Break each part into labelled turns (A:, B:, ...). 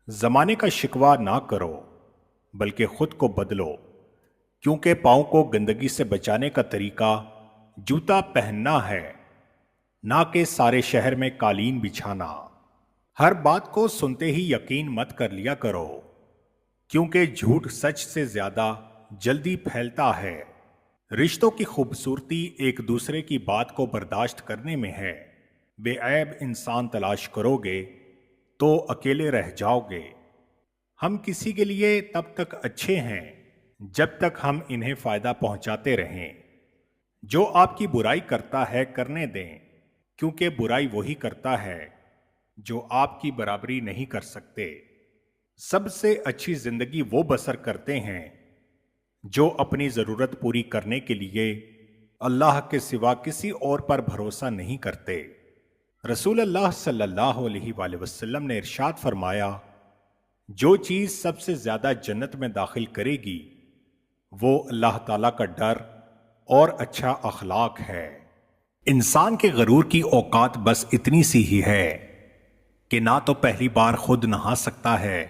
A: जमाने का शिकवा ना करो बल्कि खुद को बदलो, क्योंकि पाँव को गंदगी से बचाने का तरीका जूता पहनना है, ना कि सारे शहर में कालीन बिछाना। हर बात को सुनते ही यकीन मत कर लिया करो, क्योंकि झूठ सच से ज्यादा जल्दी फैलता है। रिश्तों की खूबसूरती एक दूसरे की बात को बर्दाश्त करने में है। बेऐब इंसान तलाश करोगे तो अकेले रह जाओगे। हम किसी के लिए तब तक अच्छे हैं जब तक हम इन्हें फायदा पहुंचाते रहें। जो आपकी बुराई करता है करने दें, क्योंकि बुराई वही करता है जो आपकी बराबरी नहीं कर सकते। सबसे अच्छी जिंदगी वो बसर करते हैं जो अपनी जरूरत पूरी करने के लिए अल्लाह के सिवा किसी और पर भरोसा नहीं करते। रसूल अल्लाह सल्लल्लाहु अलैहि वसल्लम ने इरशाद फरमाया, जो चीज सबसे ज्यादा जन्नत में दाखिल करेगी वो अल्लाह ताला का डर और अच्छा अखलाक है। इंसान के गरूर की औकात बस इतनी सी ही है कि ना तो पहली बार खुद नहा सकता है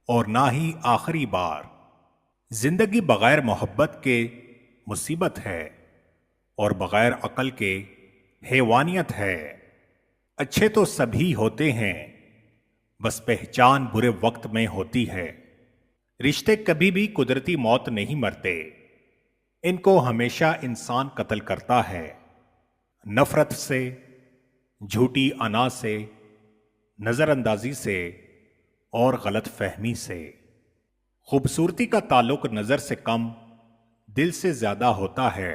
A: और ना ही आखिरी बार। जिंदगी बगैर मोहब्बत के मुसीबत है और बगैर अकल के हैवानियत है। अच्छे तो सभी होते हैं, बस पहचान बुरे वक्त में होती है। रिश्ते कभी भी कुदरती मौत नहीं मरते, इनको हमेशा इंसान कत्ल करता है। नफरत से, झूठी अना से, नजरअंदाजी से और गलत फहमी से। खूबसूरती का ताल्लुक नजर से कम दिल से ज्यादा होता है।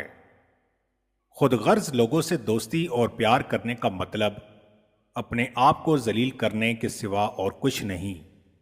A: खुद गर्ज लोगों से दोस्ती और प्यार करने का मतलब अपने आप को जलील करने के सिवा और कुछ नहीं।